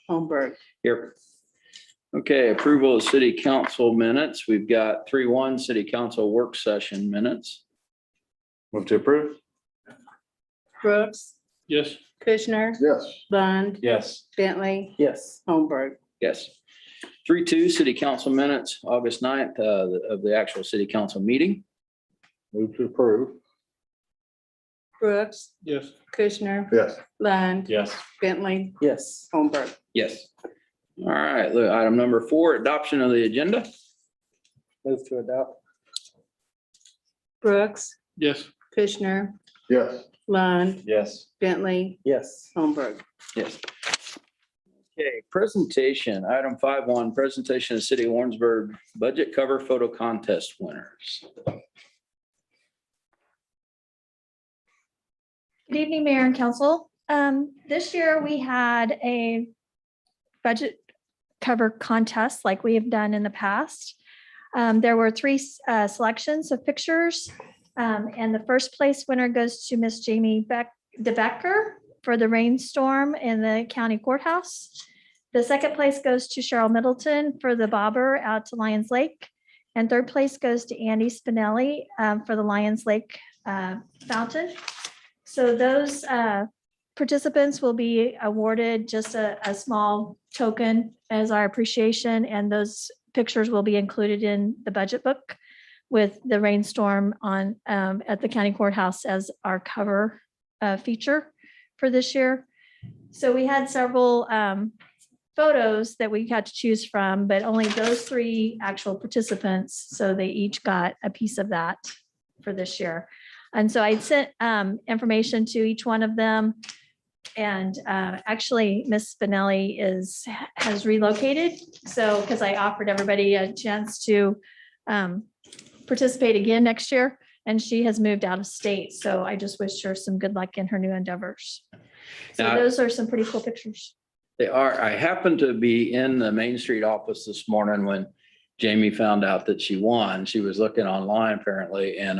Holmberg. Here. Okay, approval of city council minutes. We've got 3-1 city council work session minutes. Move to approve. Brooks, Yes. Kushner, Yes. Lund, Yes. Bentley, Yes. Holmberg. Yes. 3-2 city council minutes, August 9th, of the actual city council meeting. Move to approve. Brooks, Yes. Kushner, Yes. Lund, Yes. Bentley, Yes. Holmberg. Yes. All right, look, item number 4, adoption of the agenda. Move to adopt. Brooks, Yes. Kushner, Yes. Lund, Yes. Bentley, Yes. Holmberg. Yes. Okay, presentation, item 5-1, presentation of City of Warrensburg budget cover photo contest winners. Good evening, Mayor and Council. This year we had a budget cover contest like we have done in the past. There were 3 selections of pictures, and the first place winner goes to Miss Jamie DeBecker for the rainstorm in the county courthouse. The second place goes to Cheryl Middleton for the bobber out to Lions Lake. And third place goes to Andy Spinelli for the Lions Lake fountain. So those participants will be awarded just a small token as our appreciation, and those pictures will be included in the budget book with the rainstorm on at the county courthouse as our cover feature for this year. So we had several photos that we had to choose from, but only those 3 actual participants. So they each got a piece of that for this year. And so I sent information to each one of them. And actually, Miss Spinelli has relocated. So because I offered everybody a chance to participate again next year, and she has moved out of state. So I just wish her some good luck in her new endeavors. So Now- those are some pretty cool pictures. They are. I happened to be in the Main Street office this morning when Jamie found out that she won. She was looking online apparently, and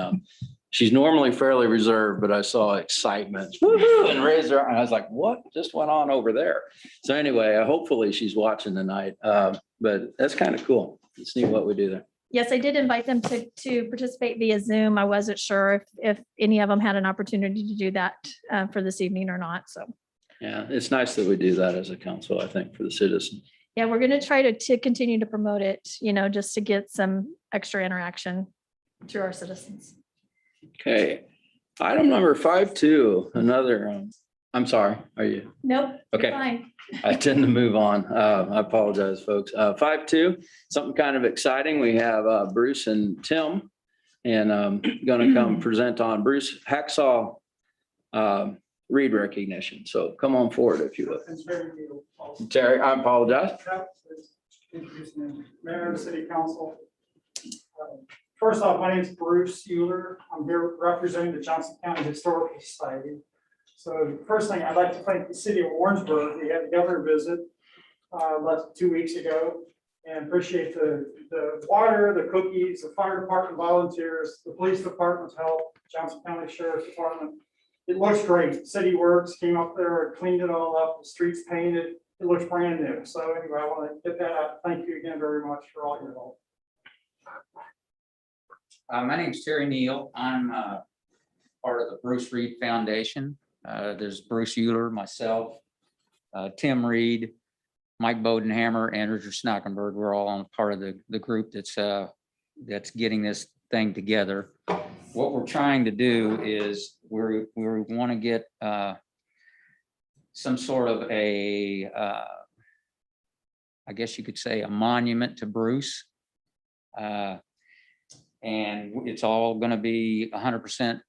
she's normally fairly reserved, but I saw excitement and raised her. And I was like, what just went on over there? So anyway, hopefully she's watching tonight. But that's kind of cool. It's neat what we do there. Yes, I did invite them to participate via Zoom. I wasn't sure if any of them had an opportunity to do that for this evening or not. So, Yeah, it's nice that we do that as a council, I think, for the citizens. yeah, we're going to try to continue to promote it, just to get some extra interaction to our citizens. Okay, item number 5-2, another, I'm sorry, are you? Nope. you're Okay. Fine. I tend to move on. I apologize, folks. 5-2, something kind of exciting. We have Bruce and Tim, and going to come present on Bruce Hacksaw read recognition. So come on forward if you would. Terry, I apologize. Mayor and City Council. First off, my name is Bruce Euler. I'm here representing the Johnson County Historical Society. So the first thing, I'd like to thank the city of Warrensburg. We had the governor visit less than 2 weeks ago, and appreciate the water, the cookies, the fire department volunteers, the police department's help, Johnson County Sheriff's Department. It looks great. City Works came up there, cleaned it all up, the streets painted. It looks brand new. So anyway, I want to get that out. Thank you again very much for all your help. My name's Terry Neal. I'm part of the Bruce Reed Foundation. There's Bruce Euler, myself, Tim Reed, Mike Bodenhammer, and Richard Snackenberg. We're all on part of the group that's getting this thing together. What we're trying to do is we want to get some sort of a, I guess you could say, a monument to Bruce. And it's all going to be 100%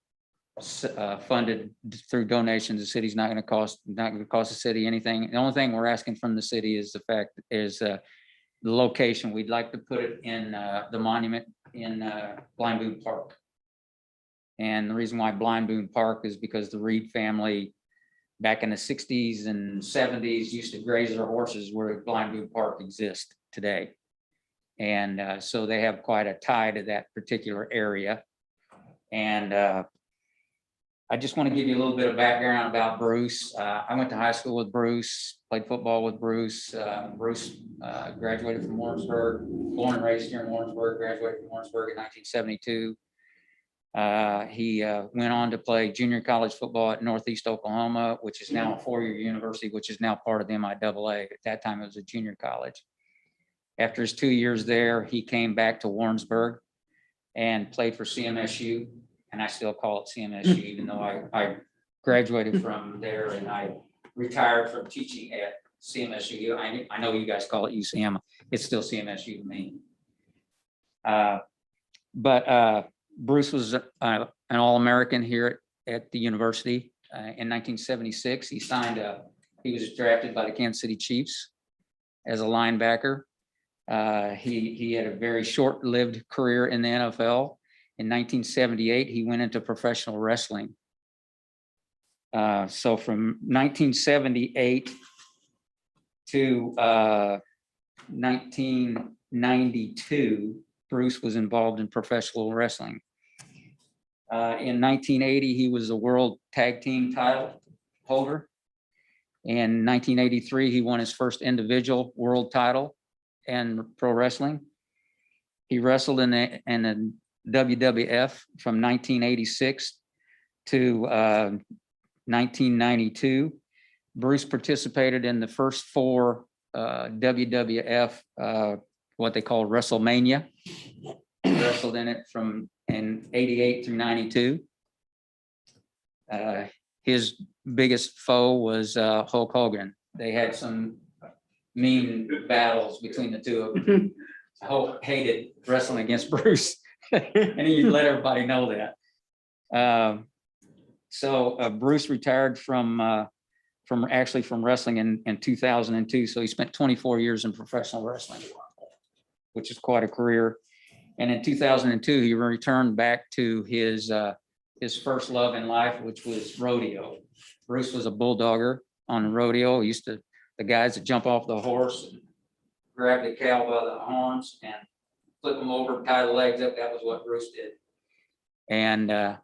funded through donations. The city's not going to cost the city anything. The only thing we're asking from the city is the location. We'd like to put it in the monument in Blind Boone Park. And the reason why Blind Boone Park is because the Reed family back in the 60s and 70s used to graze their horses where Blind Boone Park exists today. And so they have quite a tie to that particular area. And I just want to give you a little bit of background about Bruce. I went to high school with Bruce, played football with Bruce. Bruce graduated from Warrensburg, born and raised here in Warrensburg, graduated from Warrensburg in 1972. He went on to play junior college football at Northeast Oklahoma, which is now a four-year university, which is now part of the MIAA. At that time, it was a junior college. After his 2 years there, he came back to Warrensburg and played for CMSU. And I still call it CMSU, even though I graduated from there and I retired from teaching at CMSU. I know you guys call it UCM. It's still CMSU to me. But Bruce was an All-American here at the university. In 1976, he was drafted by the Kansas City Chiefs as a linebacker. He had a very short-lived career in the NFL. In 1978, he went into professional wrestling. So from 1978 to 1992, Bruce was involved in professional wrestling. In 1980, he was a world tag team title holder. In 1983, he won his first individual world title in pro wrestling. He wrestled in the WWF from 1986 to 1992. Bruce participated in the first four WWF, what they call WrestleMania. He wrestled in it in 88 through 92. His biggest foe was Hulk Hogan. They had some mean battles between the two of them. Hulk hated wrestling against Bruce. And he let everybody know that. So Bruce retired from wrestling in 2002. So he spent 24 years in professional wrestling, which is quite a career. And in 2002, he returned back to his first love in life, which was rodeo. Bruce was a bulldogger on rodeo. He used to, the guys that jump off the horse and grab the cow by the horns and flip them over, tie the legs up. That was what Bruce did. And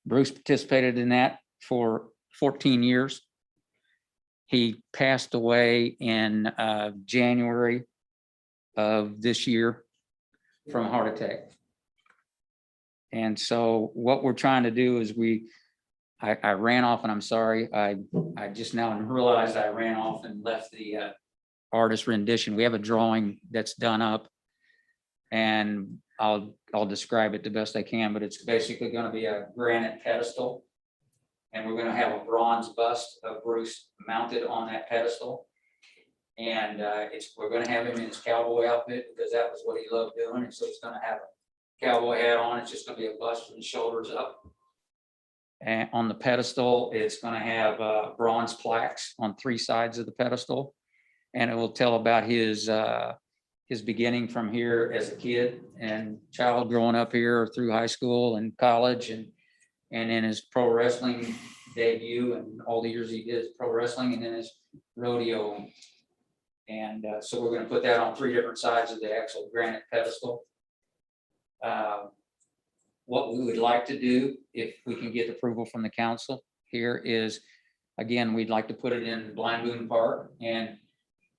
Bruce participated in that for 14 years. He passed away in January of this year from a heart attack. And so what we're trying to do is I ran off, and I'm sorry, I just now realized I ran off and left the artist rendition. We have a drawing that's done up, and I'll describe it the best I can, but it's basically going to be a granite pedestal, and we're going to have a bronze bust of Bruce mounted on that pedestal. And we're going to have him in his cowboy outfit because that was what he loved doing. And so he's going to have a cowboy hat on. It's just going to be a bust from the shoulders up. And on the pedestal, it's going to have bronze plaques on three sides of the pedestal. And it will tell about his beginning from here as a kid and child growing up here through high school and college and in his pro wrestling debut and all the years he did pro wrestling and then his rodeo. And so we're going to put that on three different sides of the actual granite pedestal. What we would like to do, if we can get approval from the council here, is, again, we'd like to put it in Blind Boone Park. And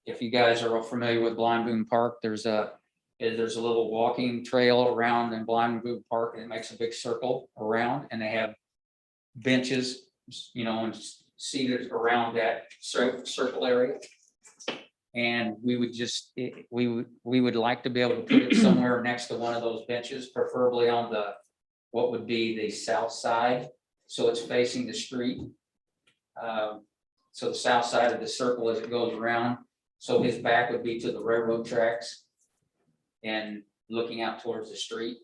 if you guys are familiar with Blind Boone Park, there's a little walking trail around in Blind Boone Park, and it makes a big circle around, and they have benches, and seated around that circle area. And we would like to be able to put it somewhere next to one of those benches, preferably on what would be the south side. So it's facing the street. So the south side of the circle as it goes around. So his back would be to the railroad tracks and looking out towards the street.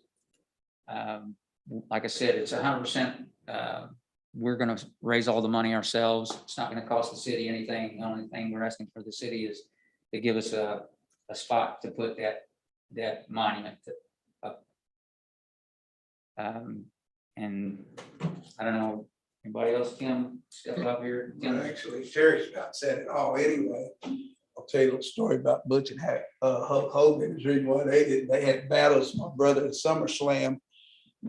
Like I said, it's 100%. We're going to raise all the money ourselves. It's not going to cost the city anything. The only thing we're asking for the city is to give us a spot to put that monument up. And I don't know, anybody else, Tim, step up here? Tim? Well, actually, Terry's about said it all anyway. I'll tell you a little story about Butch and Hulk Hogan. Is the reason why they had battles. My brother at SummerSlam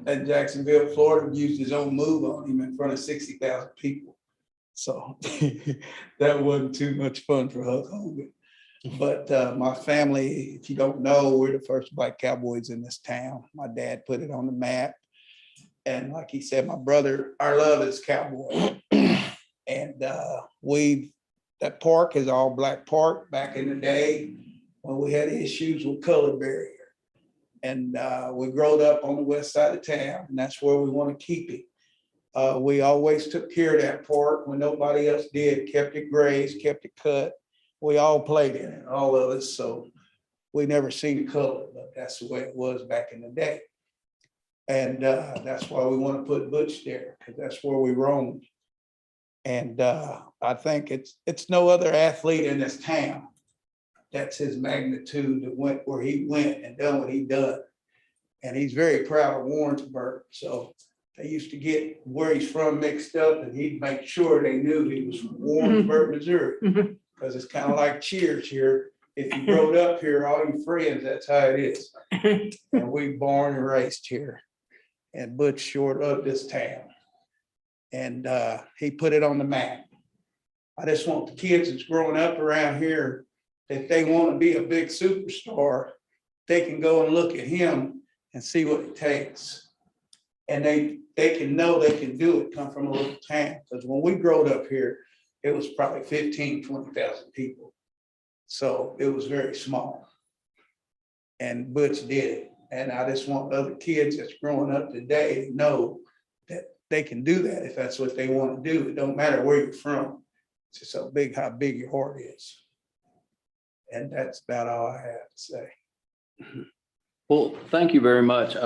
in Jacksonville, Florida, used his own move on him in front of 60,000 people. So that wasn't too much fun for Hulk Hogan. But my family, if you don't know, we're the first black cowboys in this town. My dad put it on the map. And like he said, my brother, our love is cowboy. And that park is all black park back in the day when we had issues with color barrier. And we growed up on the west side of town, and that's where we want to keep it. We always took care of that park when nobody else did, kept it grazed, kept it cut. We all played in it, all of us, so we never seen color, but that's the way it was back in the day. And that's why we want to put Butch there, because that's where we roamed. And I think it's no other athlete in this town that's his magnitude that went where he went and done what he done. And he's very proud of Warrensburg. So they used to get where he's from mixed up, and he'd make sure they knew he was from Warrensburg, Missouri. Because it's kind of like Cheers here. If you growed up here, all your friends, that's how it is. And we born and raised here. And Butch sure loved this town. And he put it on the map. I just want the kids that's growing up around here, if they want to be a big superstar, they can go and look at him and see what it takes. And they can know they can do it, come from a little town. Because when we growed up here, it was probably 15, 20,000 people. So it was very small. And Butch did it. And I just want other kids that's growing up today to know that they can do that if that's what they want to do. It don't matter where you're from. It's just how big your heart is. And that's about all I have to say. Well, thank you very much.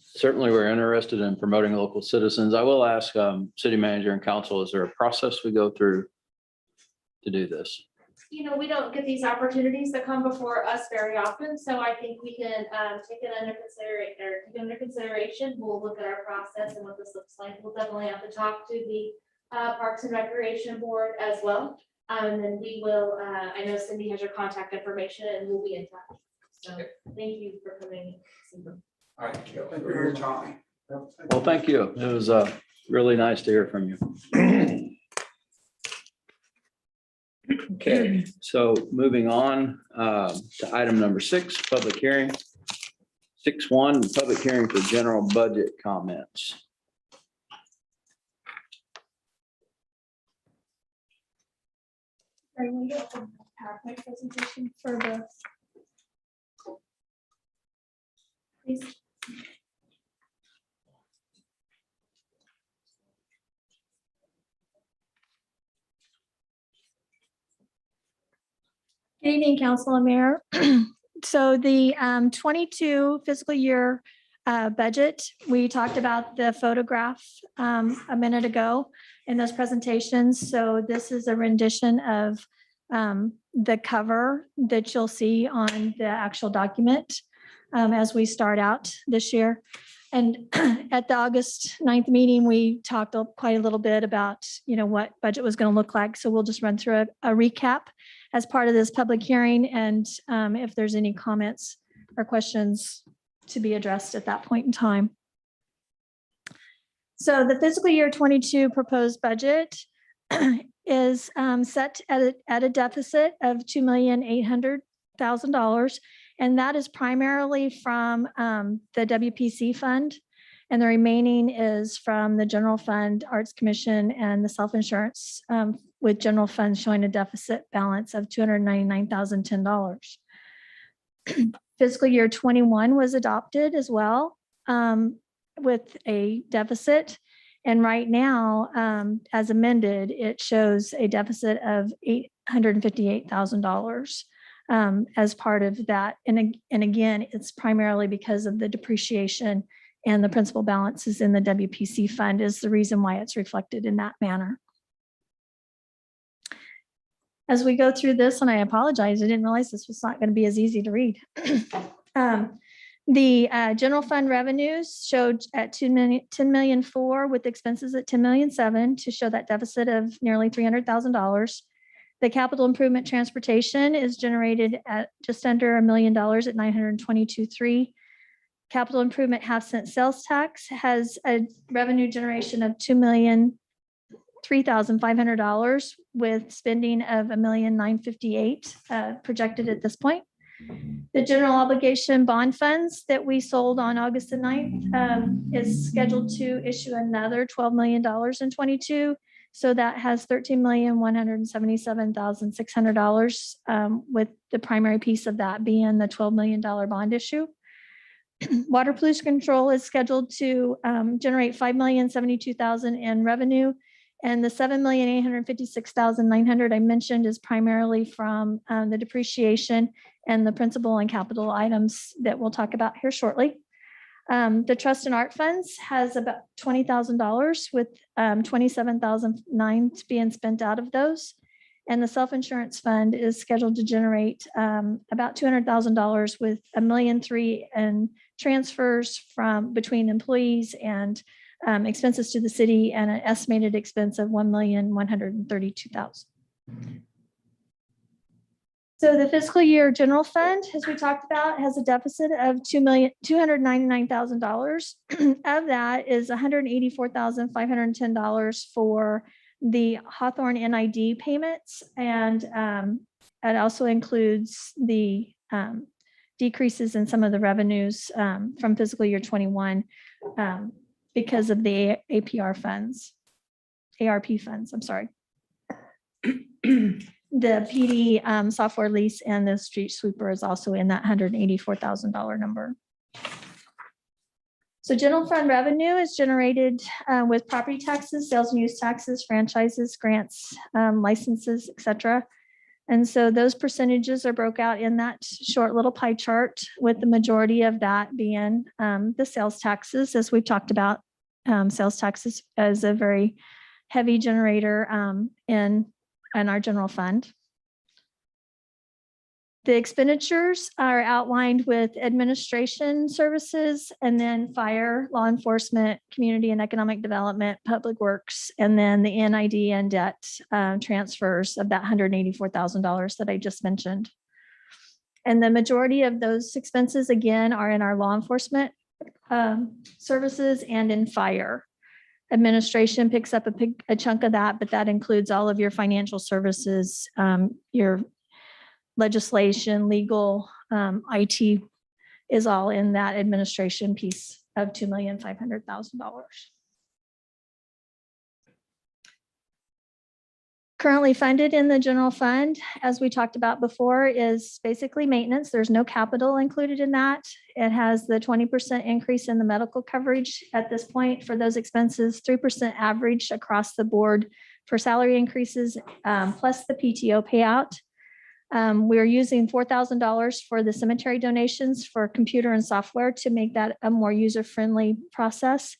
Certainly, we're interested in promoting local citizens. I will ask city manager and council, is there a process we go through to do this? You know, we don't get these opportunities that come before us very often, so I think we can take it under consideration. We'll look at our process and what this looks like. We'll definitely have to talk to the Parks and Recreation Board as well. And then we will, I know Cindy has your contact information and we'll be in touch. So thank you for coming. All right, thank you for your time. Well, thank you. It was really nice to hear from you. Okay, so moving on to item number 6, public hearing. 6.1, public hearing for general budget comments. Are we going to have a PowerPoint presentation for the? Please. Good evening, Council and Mayor. So the 22 fiscal year budget, we talked about the photograph a minute ago in those presentations. So this is a rendition of the cover that you'll see on the actual document as we start out this year. And at the August 9th meeting, we talked quite a little bit about, what budget was going to look like. So we'll just run through a recap as part of this public hearing. And if there's any comments or questions to be addressed at that point in time. So the fiscal year 22 proposed budget is set at a deficit of $2,800,000. And that is primarily from the WPC fund. And the remaining is from the general fund, Arts Commission, and the self-insurance, with general fund showing a deficit balance of $299,010. Fiscal year 21 was adopted as well with a deficit. And right now, as amended, it shows a deficit of $858,000 as part of that. And again, it's primarily because of the depreciation and the principal balances in the WPC fund is the reason why it's reflected in that manner. As we go through this, and I apologize, I didn't realize this was not going to be as easy to read. The general fund revenues showed at $10,000,004 with expenses at $10,000,007 to show that deficit of nearly $300,000. The capital improvement transportation is generated at just under $1,000,000 at $922,300. Capital improvement half-cent sales tax has a revenue generation of $2,003,500 with spending of $1,958,000 projected at this point. The general obligation bond funds that we sold on August the 9th is scheduled to issue another $12 million in 22. So that has $13,177,600 with the primary piece of that being the $12 million bond issue. Water pollution control is scheduled to generate $5,072,000 in revenue. And the $7,856,900 I mentioned is primarily from the depreciation and the principal and capital items that we'll talk about here shortly. The trust and art funds has about $20,000 with $27,009 being spent out of those. And the self-insurance fund is scheduled to generate about $200,000 with $1,300,000 in transfers from between employees and expenses to the city and an estimated expense of $1,132,000. So the fiscal year general fund, as we talked about, has a deficit of $2,299,000. Of that is $184,510 for the Hawthorne NID payments. And it also includes the decreases in some of the revenues from fiscal year 21 because of the ARP funds, I'm sorry. The PD software lease and the street sweeper is also in that $184,000 number. So general fund revenue is generated with property taxes, sales and use taxes, franchises, grants, licenses, etc. And so those percentages are broke out in that short little pie chart, with the majority of that being the sales taxes, as we've talked about. Sales taxes as a very heavy generator in our general fund. The expenditures are outlined with administration services, and then fire, law enforcement, community and economic development, public works, and then the NID and debt transfers of that $184,000 that I just mentioned. And the majority of those expenses, again, are in our law enforcement services and in fire. Administration picks up a chunk of that, but that includes all of your financial services, your legislation, legal, IT is all in that administration piece of $2,500,000. Currently funded in the general fund, as we talked about before, is basically maintenance. There's no capital included in that. It has the 20% increase in the medical coverage at this point for those expenses, 3% average across the board for salary increases, plus the PTO payout. We're using $4,000 for the cemetery donations for computer and software to make that a more user-friendly process.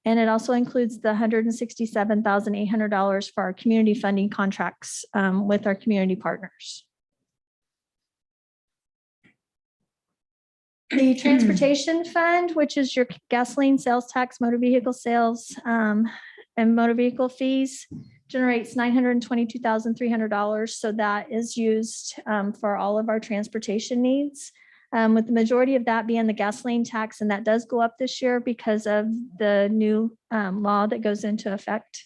And it also includes the $167,800 for our community funding contracts with our community partners. The transportation fund, which is your gasoline sales tax, motor vehicle sales, and motor vehicle fees, generates $922,300. So that is used for all of our transportation needs. With the majority of that being the gasoline tax, and that does go up this year because of the new law that goes into effect.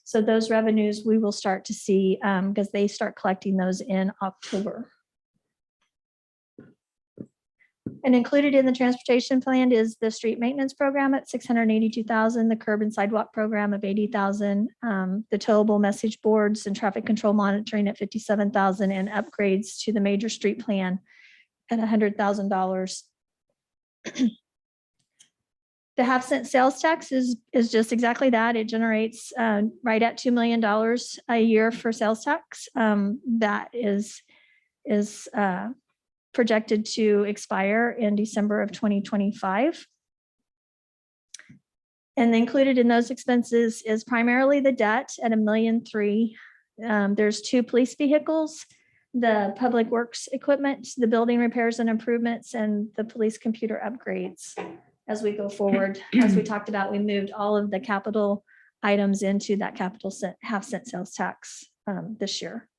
So those revenues we will start to see because they start collecting those in October. And included in the transportation plan is the street maintenance program at $682,000, the curb and sidewalk program of $80,000, the towable message boards and traffic control monitoring at $57,000, and upgrades to the major street plan at $100,000. The half-cent sales tax is just exactly that. It generates right at $2 million a year for sales tax. That is projected to expire in December of 2025. And included in those expenses is primarily the debt at $1,300,000. There's 2 police vehicles, the public works equipment, the building repairs and improvements, and the police computer upgrades. As we go forward, as we talked about, we moved all of the capital items into that capital half-cent sales tax this year.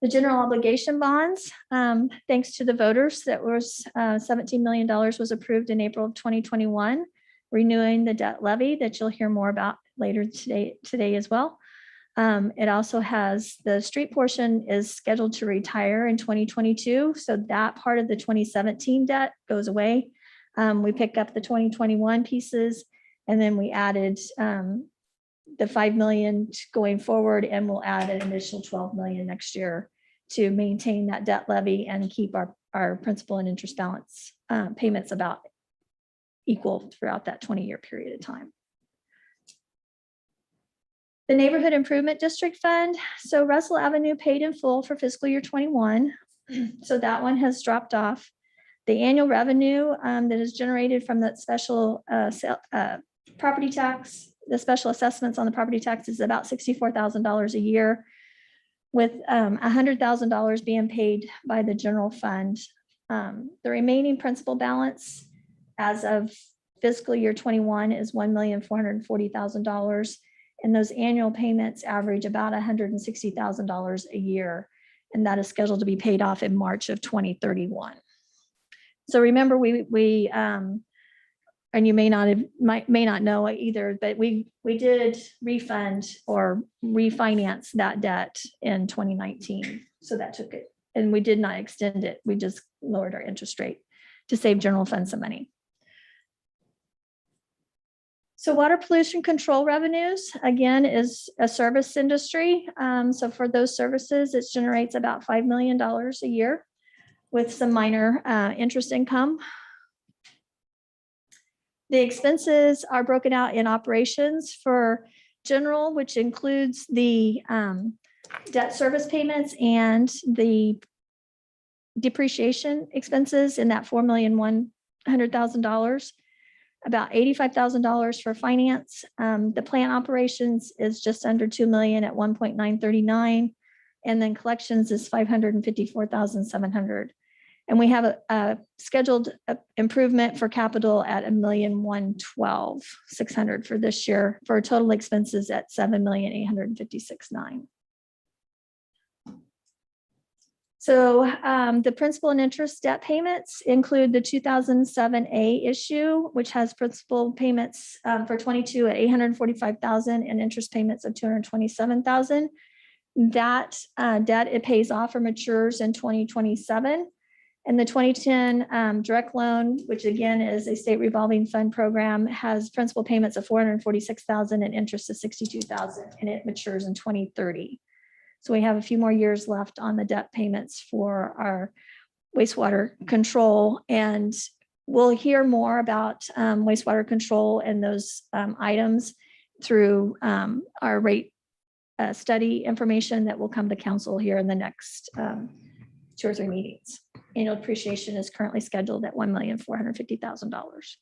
The general obligation bonds, thanks to the voters, that was $17 million was approved in April of 2021, renewing the debt levy that you'll hear more about later today as well. It also has the street portion is scheduled to retire in 2022. So that part of the 2017 debt goes away. We pick up the 2021 pieces, and then we added the 5 million going forward, and we'll add an additional 12 million next year to maintain that debt levy and keep our principal and interest balance payments about equal throughout that 20-year period of time. The Neighborhood Improvement District Fund. So Russell Avenue paid in full for fiscal year 21. So that one has dropped off. The annual revenue that is generated from that special property tax, the special assessments on the property tax is about $64,000 a year, with $100,000 being paid by the general fund. The remaining principal balance as of fiscal year 21 is $1,440,000. And those annual payments average about $160,000 a year. And that is scheduled to be paid off in March of 2031. So remember, we and you may not know either, but we did refund or refinance that debt in 2019. So that took it, and we did not extend it. We just lowered our interest rate to save general fund some money. So water pollution control revenues, again, is a service industry. So for those services, it generates about $5 million a year with some minor interest income. The expenses are broken out in operations for general, which includes the debt service payments and the depreciation expenses in that $4,100,000. About $85,000 for finance. The plant operations is just under 2 million at 1.939. And then collections is 554,700. And we have a scheduled improvement for capital at 1,112,600 for this year, for total expenses at 7,856,900. So the principal and interest debt payments include the 2007A issue, which has principal payments for 22 at 845,000 and interest payments of 227,000. That debt, it pays off or matures in 2027. And the 2010 direct loan, which again is a state revolving fund program, has principal payments of 446,000 and interest of 62,000, and it matures in 2030. So we have a few more years left on the debt payments for our wastewater control, and we'll hear more about wastewater control and those items through our rate study information that will come to council here in the next 2 or 3 meetings. Annual depreciation is currently scheduled at $1,450,000.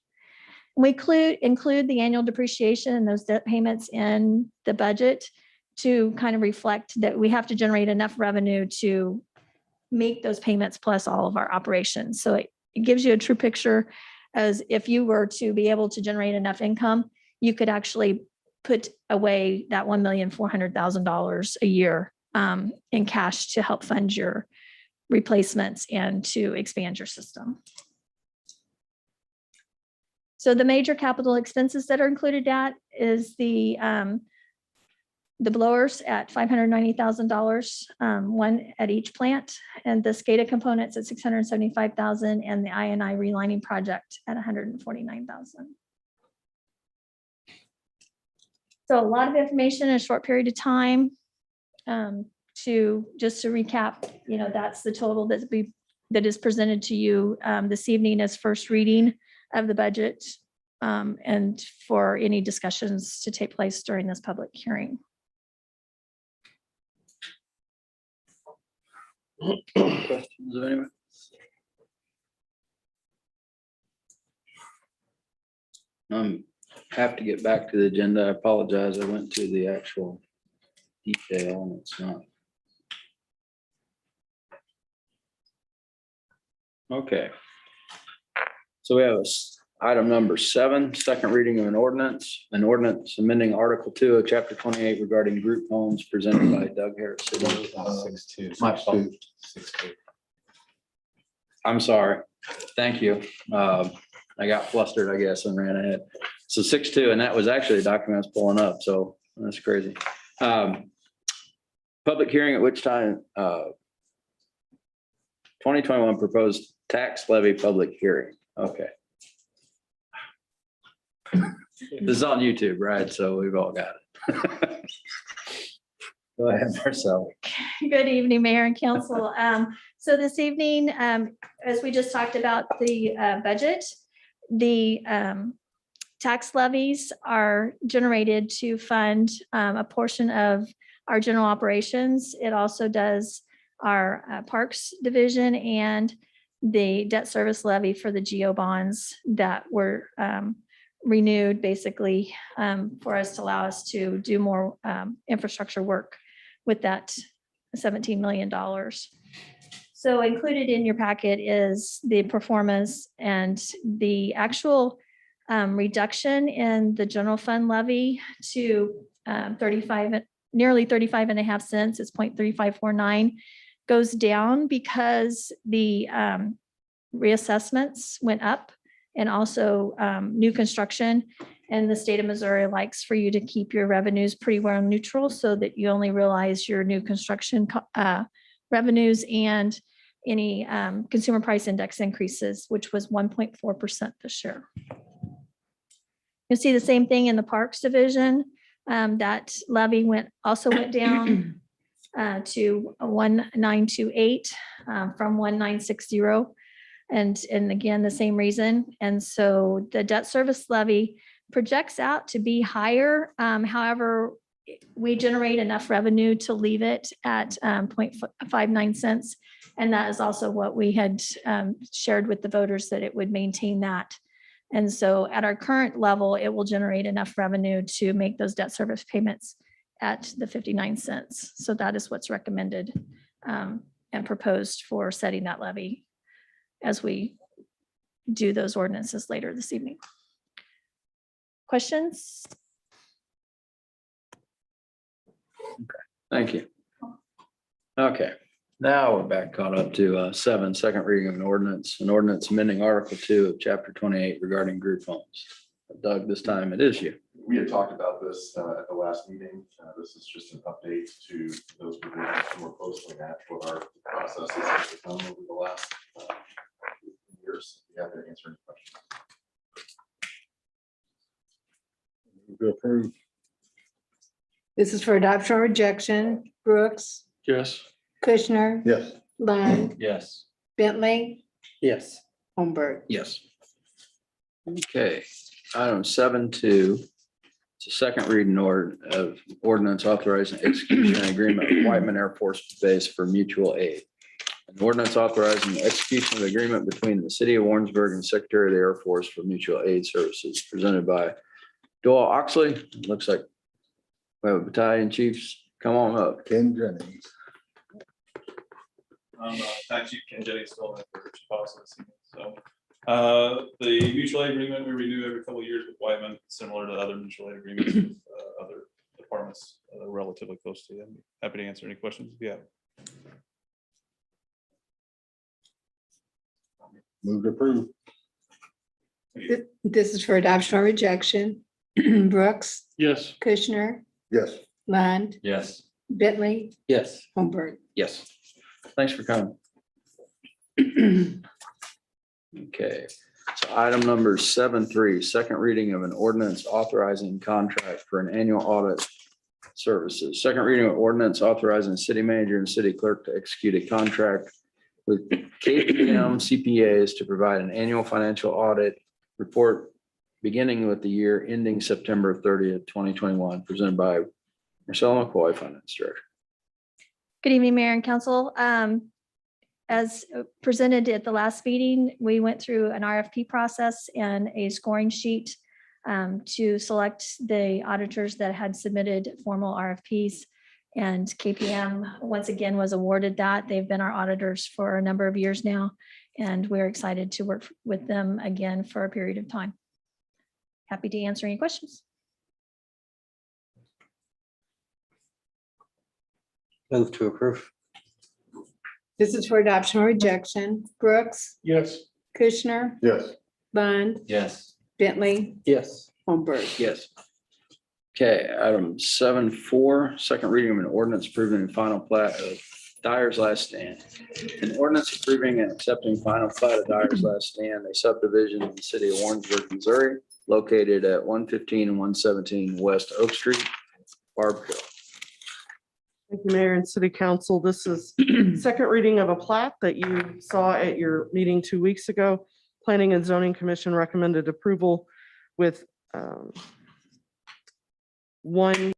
We include the annual depreciation and those debt payments in the budget to kind of reflect that we have to generate enough revenue to make those payments plus all of our operations. So it gives you a true picture as if you were to be able to generate enough income, you could actually put away that $1,400,000 a year in cash to help fund your replacements and to expand your system. So the major capital expenses that are included at is the blowers at $590,000, one at each plant, and the SCADA components at $675,000, and the I&I relining project at $149,000. So a lot of information in a short period of time. To recap, that's the total that is presented to you this evening as first reading of the budget, and for any discussions to take place during this public hearing. Questions of anyone? Have to get back to the agenda. I apologize. I went to the actual detail and it's not. Okay. So we have Item number 7, second reading of an ordinance amending Article 2 of Chapter 28 regarding group homes presented by Doug Harris. My fault. I'm sorry. Thank you. I got flustered, I guess, and ran ahead. So 6.2, and that was actually a document I was pulling up, so that's crazy. Public hearing at which time, 2021 proposed tax levy public hearing. Okay. This is on YouTube, right? So we've all got it. Go ahead, Marcel. Good evening, Mayor and Council. So this evening, as we just talked about the budget, the tax levies are generated to fund a portion of our general operations. It also does our Parks Division and the debt service levy for the GO bonds that were renewed basically for us to allow us to do more infrastructure work with that $17 million. So included in your packet is the performance and the actual reduction in the general fund levy to nearly 35.5 cents. It's 0.3549, goes down because the reassessments went up and also new construction. And the state of Missouri likes for you to keep your revenues pretty well neutral so that you only realize your new construction revenues and any consumer price index increases, which was 1.4% this year. You'll see the same thing in the Parks Division. That levy also went down to 1928 from 1960. And again, the same reason. And so the debt service levy projects out to be higher. However, we generate enough revenue to leave it at 0.59 cents. And that is also what we had shared with the voters, that it would maintain that. And so at our current level, it will generate enough revenue to make those debt service payments at the 59 cents. So that is what's recommended and proposed for setting that levy as we do those ordinances later this evening. Questions? Thank you. Okay, now we're back caught up to 7, second reading of an ordinance amending Article 2 of Chapter 28 regarding group homes. Doug, this time it is you. We had talked about this at the last meeting. This is just an update to those provisions to more closely match what our processes have become over the last years. If you have to answer any questions. Move to approve. This is for adoption or rejection. Brooks, Yes. Kushner, Yes. Lund, Yes. Bentley, Yes. Holmberg. Yes. Okay, item 7.2. It's a second reading of ordinance authorizing execution agreement with Whiteman Air Force Base for mutual aid. An ordinance authorizing the execution of agreement between the city of Warrensburg and Secretary of the Air Force for mutual aid services presented by Doyle Oxley. It looks like we have a battalion chiefs. Come on up. Ken Jennings. Tax Chief Ken Jennings, still in for Chief. So the mutual aid agreement we renew every couple of years with Whiteman, similar to other mutual aid agreements with other departments relatively close to them. Happy to answer any questions if you have. Move to approve. This is for adoption or rejection. Brooks, Yes. Kushner, Yes. Lund, Yes. Bentley, Yes. Holmberg. Yes. Thanks for coming. Okay, so item number 7.3, second reading of an ordinance authorizing contract for an annual audit services. Second reading of ordinance authorizing city manager and city clerk to execute a contract with KPM CPAs to provide an annual financial audit report beginning with the year ending September 30th, 2021, presented by Marcella McCoy, Finance Director. Good evening, Mayor and Council. As presented at the last meeting, we went through an RFP process and a scoring sheet to select the auditors that had submitted formal RFPs. And KPM, once again, was awarded that. They've been our auditors for a number of years now. And we're excited to work with them again for a period of time. Happy to answer any questions. Move to approve. This is for adoption or rejection. Brooks, Yes. Kushner, Yes. Bond, Yes. Bentley, Yes. Holmberg. Yes. Okay, item 7.4, second reading of an ordinance approving the final plat of Dyer's Last Stand. An ordinance approving and accepting final plat of Dyer's Last Stand, a subdivision in the city of Warrensburg, Missouri, located at 115 and 117 West Oak Street, Barb Hill. Thank you, Mayor and City Council. This is second reading of a plat that you saw at your meeting 2 weeks ago. Planning and Zoning Commission recommended approval with one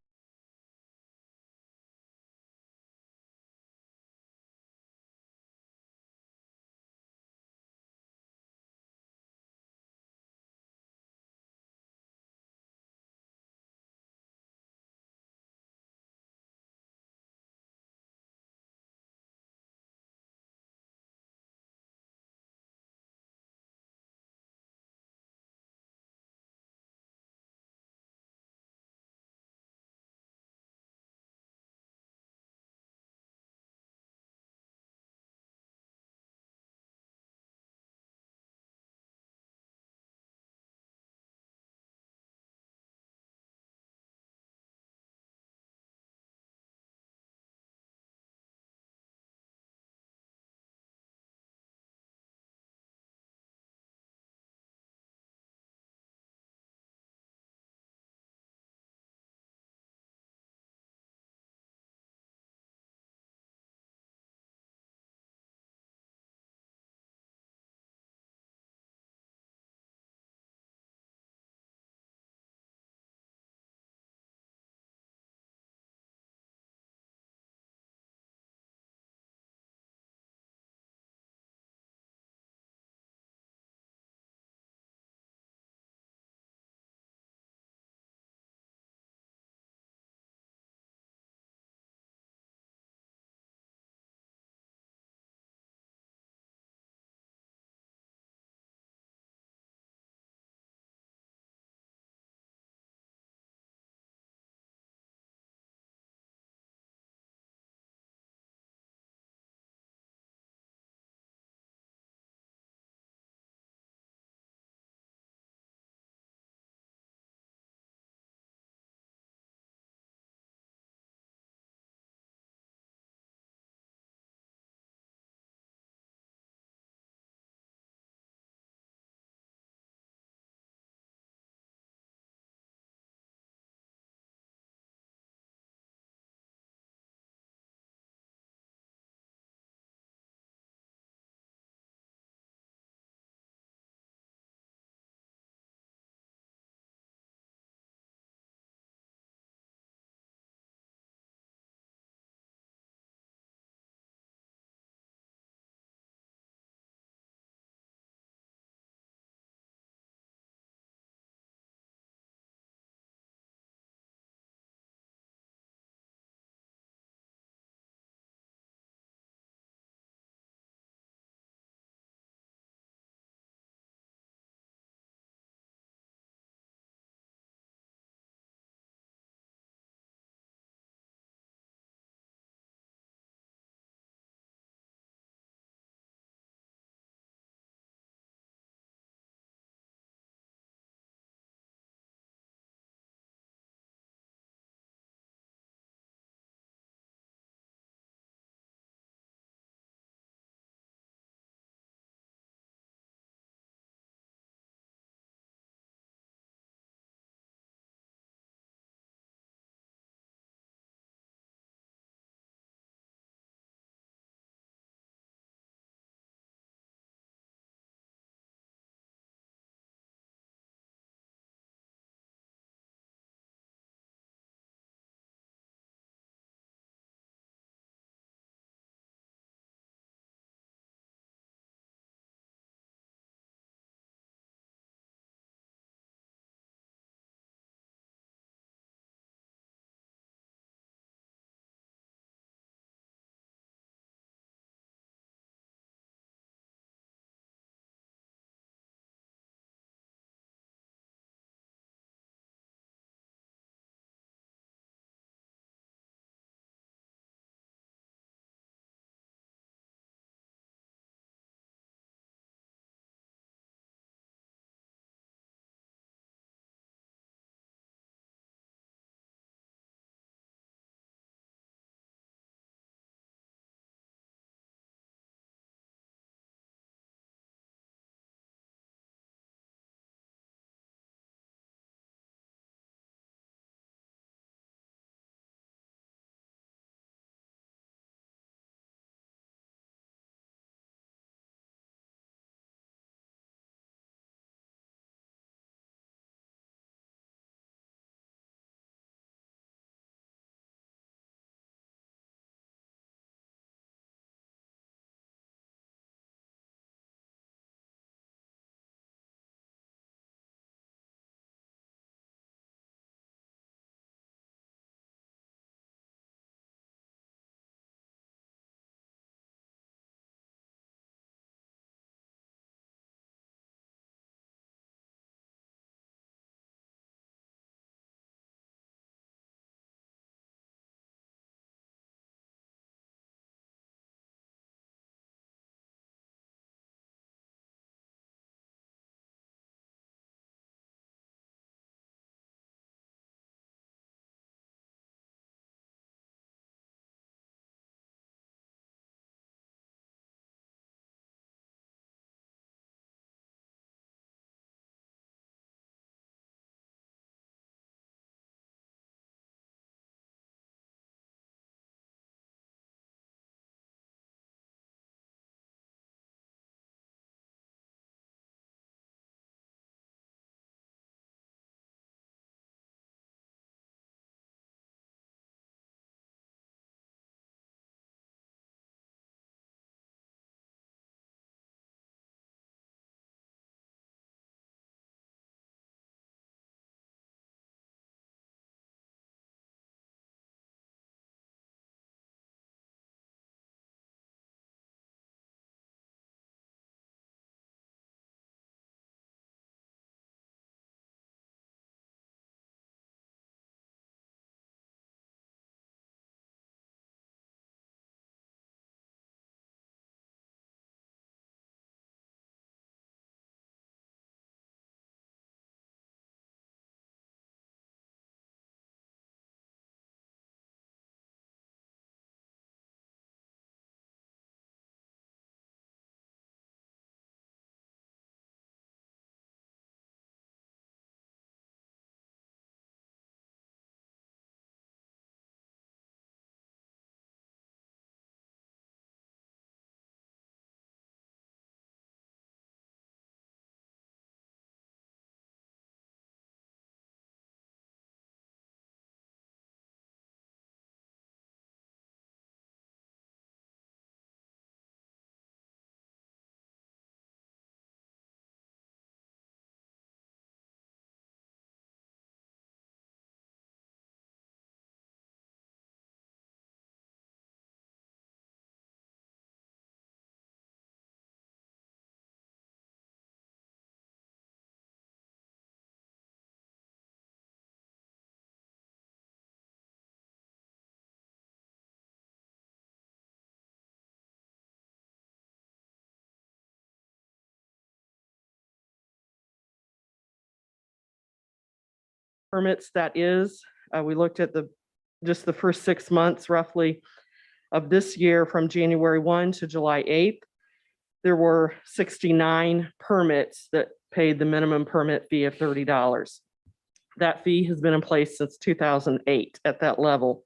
permits that is. We looked at just the first 6 months roughly of this year from January 1 to July 8th. There were 69 permits that paid the minimum permit fee of $30. That fee has been in place since 2008 at that level.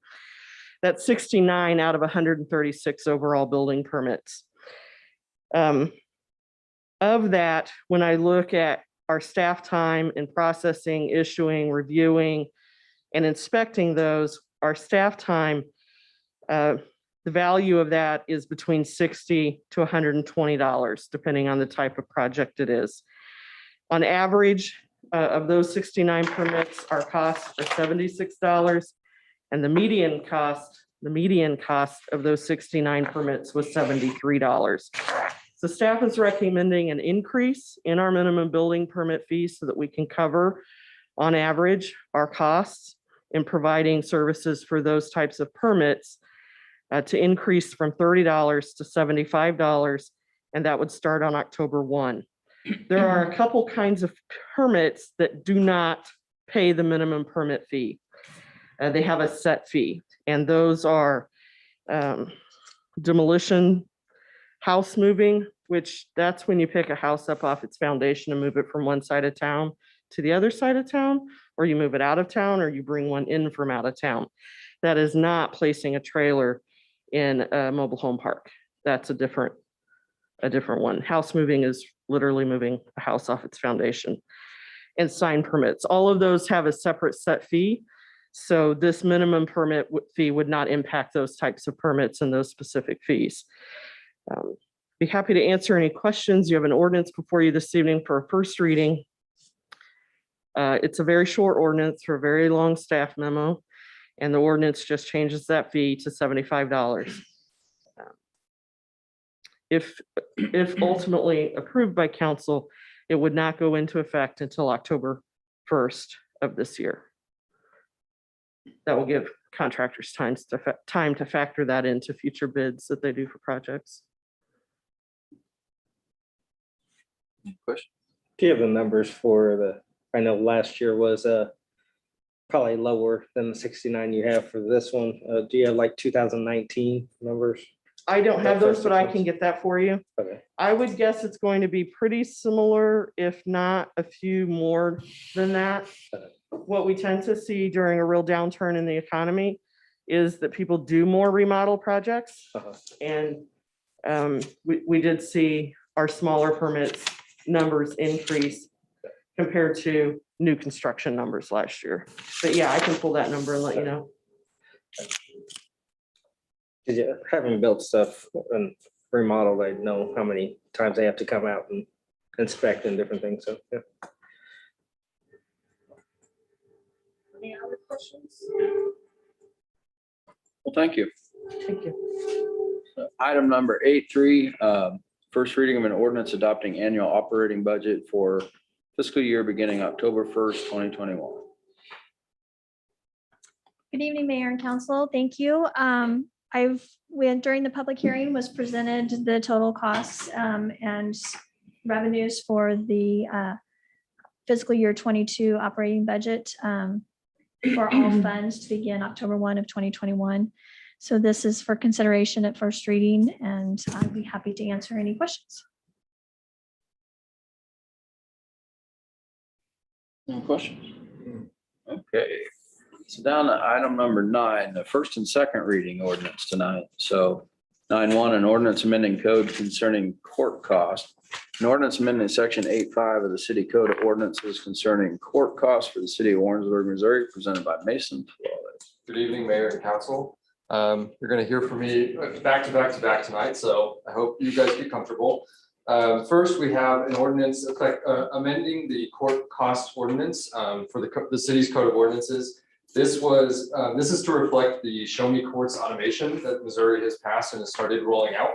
That's 69 out of 136 overall building permits. Of that, when I look at our staff time in processing, issuing, reviewing, and inspecting those, our staff time, the value of that is between $60 to $120, depending on the type of project it is. On average, of those 69 permits, our costs are $76, and the median cost of those 69 permits was $73. So staff is recommending an increase in our minimum building permit fees so that we can cover, on average, our costs in providing services for those types of permits, to increase from $30 to $75, and that would start on October 1. There are a couple kinds of permits that do not pay the minimum permit fee. They have a set fee, and those are demolition, house moving, which that's when you pick a house up off its foundation and move it from one side of town to the other side of town, or you move it out of town, or you bring one in from out of town. That is not placing a trailer in a mobile home park. That's a different one. House moving is literally moving a house off its foundation. And sign permits, all of those have a separate set fee. So this minimum permit fee would not impact those types of permits and those specific fees. Be happy to answer any questions. You have an ordinance before you this evening for a first reading. It's a very short ordinance for a very long staff memo, and the ordinance just changes that fee to $75. If ultimately approved by council, it would not go into effect until October 1st of this year. That will give contractors time to factor that into future bids that they do for projects. Question? Do you have the numbers for I know last year was probably lower than the 69 you have for this one. Do you have like 2019 numbers? I don't have those, but I can get that for you. Okay. I would guess it's going to be pretty similar, if not a few more than that. What we tend to see during a real downturn in the economy is that people do more remodel projects. And we did see our smaller permits numbers increase compared to new construction numbers last year. But yeah, I can pull that number and let you know. Because you haven't built stuff and remodeled, I know how many times they have to come out and inspect and different things, so, yeah. Any other questions? Well, thank you. Thank you. Item number 8.3, first reading of an ordinance adopting annual operating budget for fiscal year beginning October 1st, 2021. Good evening, Mayor and Council. Thank you. During the public hearing was presented the total costs and revenues for the fiscal year 22 operating budget for all funds to begin October 1 of 2021. So this is for consideration at first reading, and I'd be happy to answer any questions. Any questions? Okay, so down to item number 9, the first and second reading ordinance tonight. So 9.1, an ordinance amending code concerning court costs. An ordinance amending section 8.5 of the city code of ordinances concerning court costs for the city of Warrensburg, Missouri, presented by Mason Flores. Good evening, Mayor and Council. You're going to hear from me back to back tonight, so I hope you guys get comfortable. First, we have an ordinance amending the court cost ordinance for the city's code of ordinances. This is to reflect the Show Me Courts automation that Missouri has passed and has started rolling out.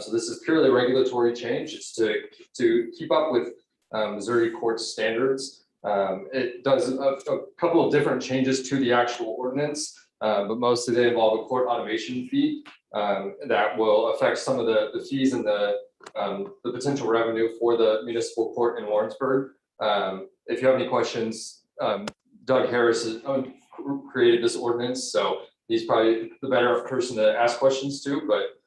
So this is purely a regulatory change. It's to keep up with Missouri court standards. It does a couple of different changes to the actual ordinance, but most of them involve a court automation fee that will affect some of the fees and the potential revenue for the municipal court in Lawrenceburg. If you have any questions, Doug Harris created this ordinance, so he's probably the better person to ask questions to, but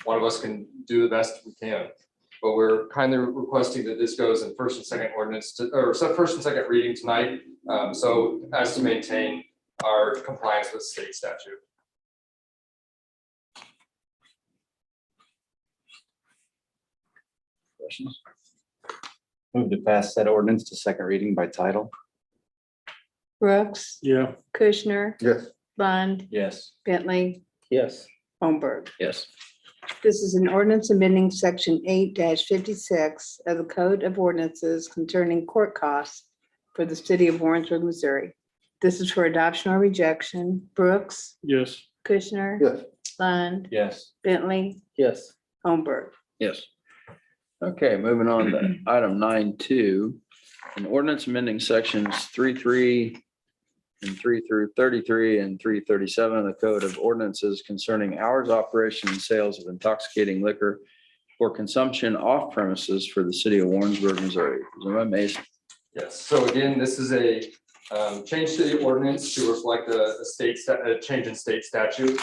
one of us can do the best we can. But we're kindly requesting that this goes in first and second first and second reading tonight, so as to maintain our compliance with state statute. Questions? Move to pass that ordinance to second reading by title. Brooks, Yeah. Kushner, Yes. Lund, Yes. Bentley, Yes. Holmberg. Yes. This is an ordinance amending section 8-56 of the Code of Ordinances concerning court costs for the city of Warrensburg, Missouri. This is for adoption or rejection. Brooks, Yes. Kushner, Yes. Lund, Yes. Bentley, Yes. Holmberg. Yes. Okay, moving on to item 9.2, an ordinance amending sections 3.3 and 3 through 33 and 337 of the Code of Ordinances concerning hours, operation, and sales of intoxicating liquor for consumption off premises for the city of Warrensburg, Missouri. Presented by Mason. Yes, so again, this is a change to the ordinance to reflect a change in state statute,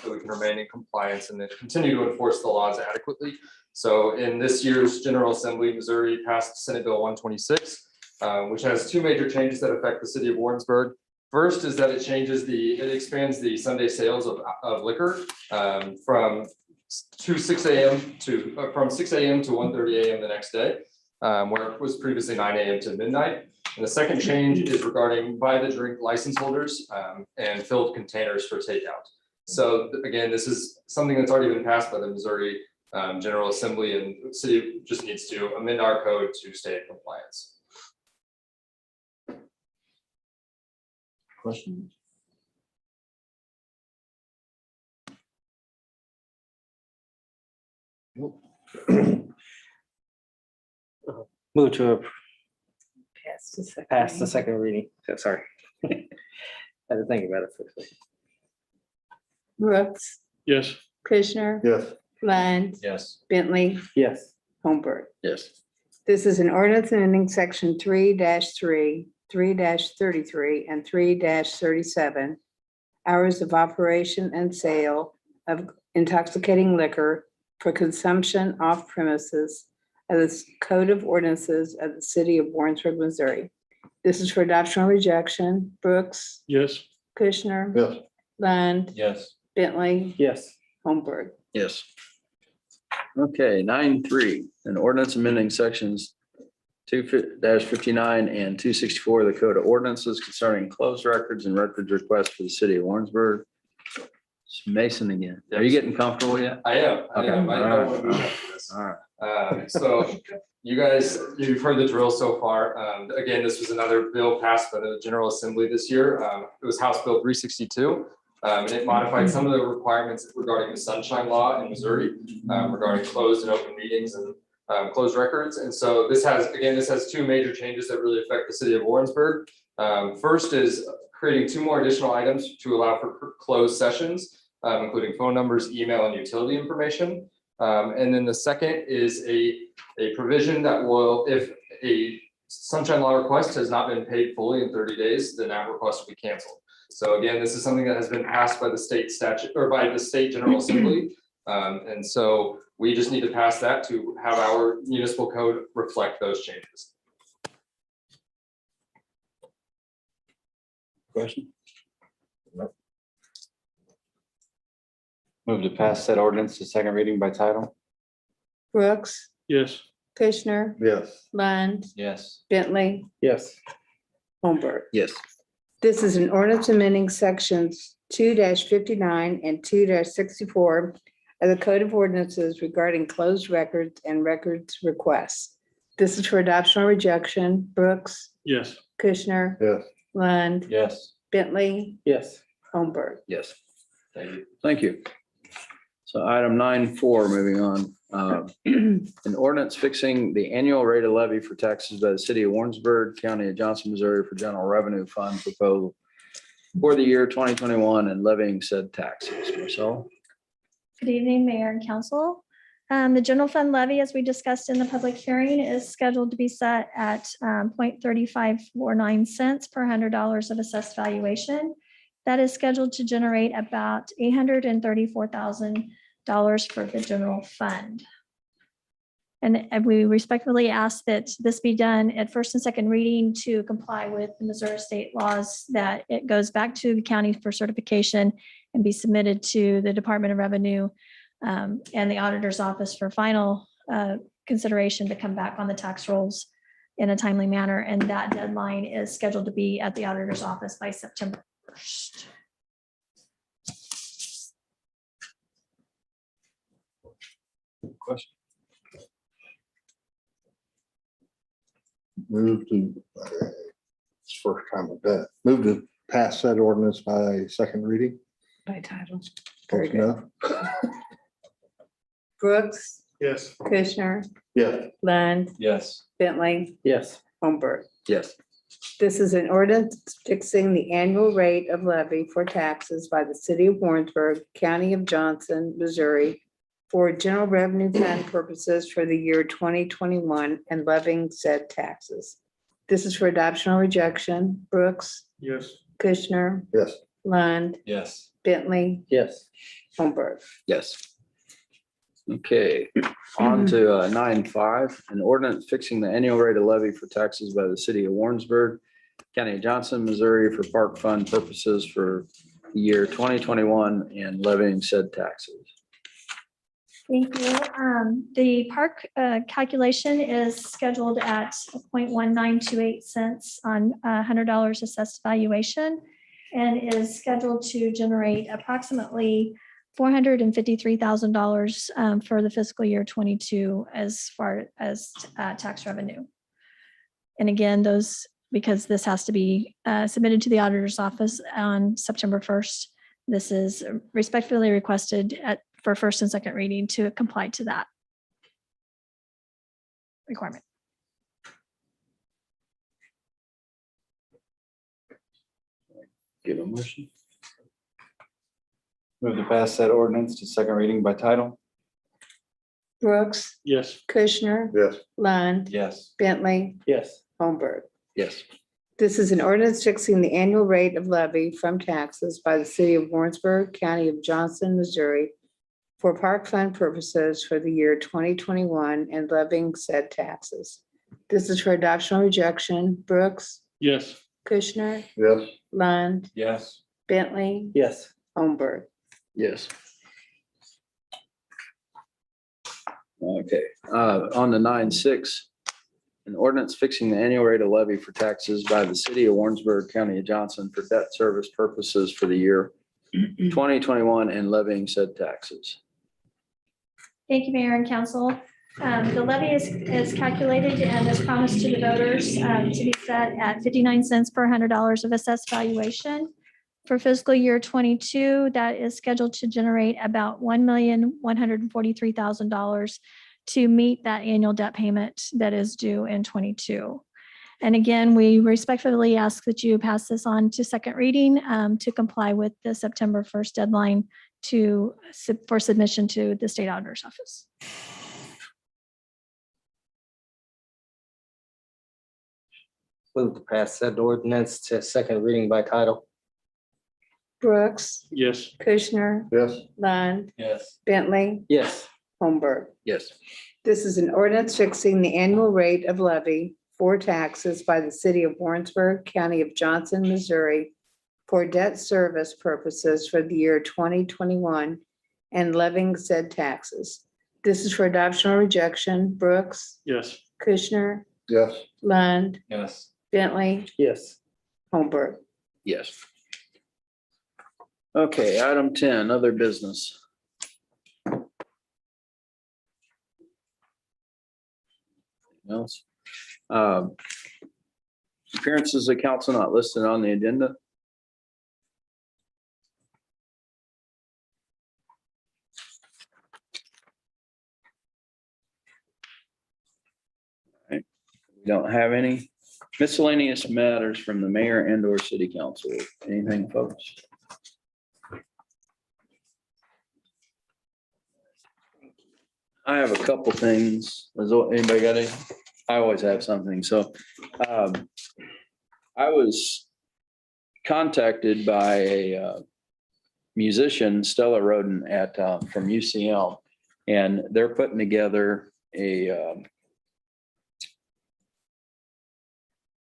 so we can remain in compliance and then continue to enforce the laws adequately. So in this year's General Assembly, Missouri passed Senate Bill 126, which has two major changes that affect the city of Warrensburg. First is that it expands the Sunday sales of liquor from 6 a.m. to 1:30 a.m. the next day, where it was previously 9 a.m. to midnight. And the second change is regarding buy the drink license holders and filled containers for takeout. So again, this is something that's already been passed by the Missouri General Assembly, and the city just needs to amend our code to stay in compliance. Questions? Move to pass the Second. second reading. Sorry. Had to think about it for a second. Brooks, Yes. Kushner, Yes. Lund, Yes. Bentley, Yes. Holmberg. Yes. This is an ordinance amending section 3-3, 3-33, and 3-37, hours of operation and sale of intoxicating liquor for consumption off premises of the Code of Ordinances of the city of Warrensburg, Missouri. This is for adoption or rejection. Brooks, Yes. Kushner, Yes. Lund, Yes. Bentley, Yes. Holmberg. Yes. Okay, 9.3, an ordinance amending sections 2-59 and 264 of the Code of Ordinances concerning closed records and records requests for the city of Warrensburg. It's Mason again. Are you getting comfortable yet? I am. Okay. I All right. don't want to do this. All right. So you guys, you've heard the drill so far. Again, this was another bill passed by the General Assembly this year. It was House Bill 362. And it modified some of the requirements regarding the sunshine law in Missouri, regarding closed and open meetings and closed records. And so this has two major changes that really affect the city of Warrensburg. First is creating two more additional items to allow for closed sessions, including phone numbers, email, and utility information. And then the second is a provision that will, if a sunshine law request has not been paid fully in 30 days, then that request will be canceled. So again, this is something that has been passed by the state statute or by the state General Assembly. And so we just need to pass that to have our municipal code reflect those changes. Question? Move to pass that ordinance to second reading by title. Brooks, Yes. Kushner, Yes. Lund, Yes. Bentley, Yes. Holmberg. Yes. This is an ordinance amending sections 2-59 and 2-64 of the Code of Ordinances regarding closed records and records requests. This is for adoption or rejection. Brooks, Yes. Kushner, Yes. Lund, Yes. Bentley, Yes. Holmberg. Yes. Thank you. So item 9.4, moving on. An ordinance fixing the annual rate of levy for taxes by the city of Warrensburg, county of Johnson, Missouri for general revenue fund proposal for the year 2021 and levying said taxes. Marcel? Good evening, Mayor and Council. The general fund levy, as we discussed in the public hearing, is scheduled to be set at 0.3549 per $100 of assessed valuation. That is scheduled to generate about $834,000 for the general fund. And we respectfully ask that this be done at first and second reading to comply with the Missouri state laws, that it goes back to the county for certification and be submitted to the Department of Revenue and the auditor's office for final consideration to come back on the tax rolls in a timely manner. And that deadline is scheduled to be at the auditor's office by September 1st. Question? Move to, it's first time I've done it. Move to pass that ordinance by second reading. By title. Very Close good. enough? Brooks, Yes. Kushner, Yeah. Lund, Yes. Bentley, Yes. Holmberg. Yes. This is an ordinance fixing the annual rate of levy for taxes by the city of Warrensburg, county of Johnson, Missouri, for general revenue fund purposes for the year 2021 and levying said taxes. This is for adoption or rejection. Brooks, Yes. Kushner, Yes. Lund, Yes. Bentley, Yes. Holmberg. Yes. Okay, on to 9.5, an ordinance fixing the annual rate of levy for taxes by the city of Warrensburg, county of Johnson, Missouri for park fund purposes for the year 2021 and levying said taxes. Thank you. The park calculation is scheduled at 0.1928 cents on $100 assessed valuation and is scheduled to generate approximately $453,000 for the fiscal year 22 as far as tax revenue. And again, because this has to be submitted to the auditor's office on September 1st, this is respectfully requested for first and second reading to comply to that requirement. Give a motion. Move to pass that ordinance to second reading by title. Brooks, Yes. Kushner, Yes. Lund, Yes. Bentley, Yes. Holmberg. Yes. This is an ordinance fixing the annual rate of levy from taxes by the city of Warrensburg, county of Johnson, Missouri, for park fund purposes for the year 2021 and levying said taxes. This is for adoption or rejection. Brooks, Yes. Kushner, Yes. Lund, Yes. Bentley, Yes. Holmberg. Yes. Okay, on to 9.6, an ordinance fixing the annual rate of levy for taxes by the city of Warrensburg, county of Johnson for debt service purposes for the year 2021 and levying said taxes. Thank you, Mayor and Council. The levy is calculated and is promised to the voters to be set at 59 cents per $100 of assessed valuation. For fiscal year 22, that is scheduled to generate about $1,143,000 to meet that annual debt payment that is due in 22. And again, we respectfully ask that you pass this on to second reading to comply with the September 1st deadline for submission to the state auditor's office. Move to pass said ordinance to second reading by title. Brooks, Yes. Kushner, Yes. Lund, Yes. Bentley, Yes. Holmberg. Yes. This is an ordinance fixing the annual rate of levy for taxes by the city of Warrensburg, county of Johnson, Missouri, for debt service purposes for the year 2021 and levying said taxes. This is for adoption or rejection. Brooks, Yes. Kushner, Yes. Lund, Yes. Bentley, Yes. Holmberg. Yes. Okay, item 10, other business. Else? Appearances of council not listed on the agenda. Right. We don't have any miscellaneous matters from the mayor and or city council. Anything, folks? I have a couple things. Anybody got any? I always have something. So I was contacted by a musician, Stella Roden from UCL, and they're putting together a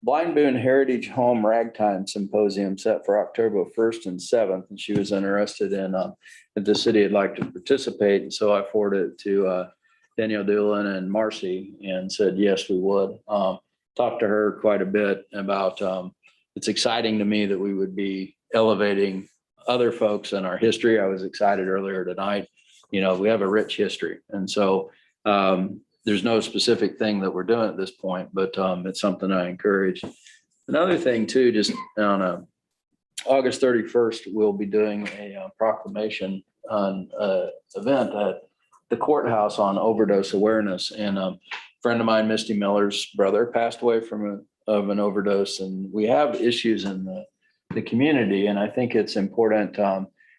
Blind Boon Heritage Home Ragtime Symposium set for October 1st and 7th. And she was interested in if the city would like to participate. And so I forwarded it to Danielle Doolin and Marcy and said, yes, we would. Talked to her quite a bit about, it's exciting to me that we would be elevating other folks in our history. I was excited earlier tonight. We have a rich history. And so there's no specific thing that we're doing at this point, but it's something I encourage. Another thing too, just on August 31st, we'll be doing a proclamation on an event at the courthouse on overdose awareness. And a friend of mine, Misty Miller's brother, passed away of an overdose, and we have issues in the community. And I think it's important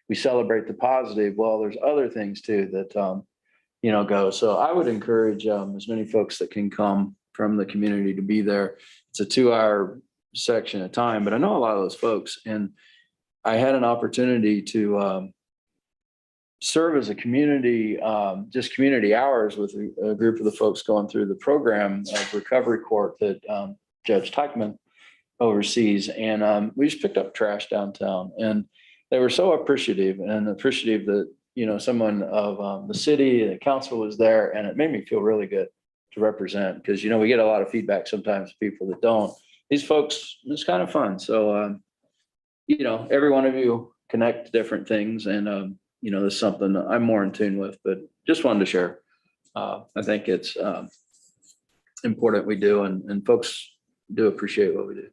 we celebrate the positive. Well, there's other things too that go. So I would encourage as many folks that can come from the community to be there. It's a 2-hour section of time, but I know a lot of those folks, and I had an opportunity to serve as a community, just community hours with a group of the folks going through the program of recovery court that Judge Teichman oversees. And we just picked up trash downtown, and they were so appreciative that someone of the city, the council was there, and it made me feel really good to represent, because, we get a lot of feedback sometimes, people that don't. These folks, it's kind of fun. So, every one of you connect to different things, and, this is something I'm more in tune with, but just wanted to share. I think it's important we do, and folks do appreciate what we do.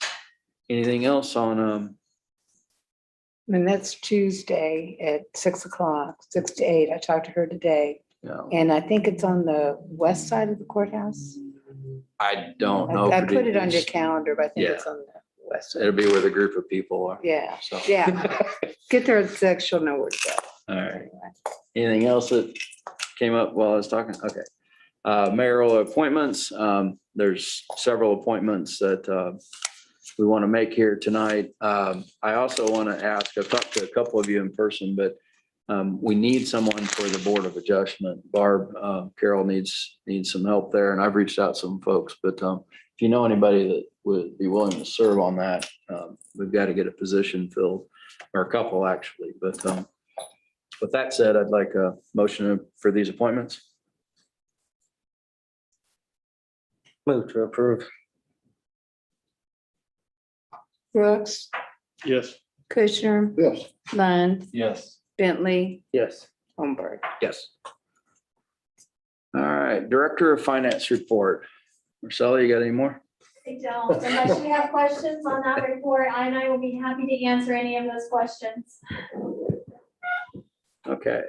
Anything else on And that's Tuesday at 6 o'clock, 6 to 8. I talked to her today, and I think it's on the west side of the courthouse. I don't know. I put it on your calendar, but I think it's on the west side. It'll be where the group of people are. Yeah, So. yeah. Get there at 6, she'll know where to go. All right. Anything else that came up while I was talking? Okay. Mayoral appointments. There's several appointments that we want to make here tonight. I also want to ask, I've talked to a couple of you in person, but we need someone for the Board of Adjustment. Barb Carroll needs some help there, and I've reached out to some folks, but if you know anybody that would be willing to serve on that, we've got to get a position filled, or a couple actually. But with that said, I'd like a motion for these appointments. Move to approve. Brooks, Yes. Kushner, Yes. Lund, Yes. Bentley, Yes. Holmberg. Yes. All right, Director of Finance report. Marcella, you got any more? I don't, unless you have questions on that report, I will be happy to answer any of those questions. Okay.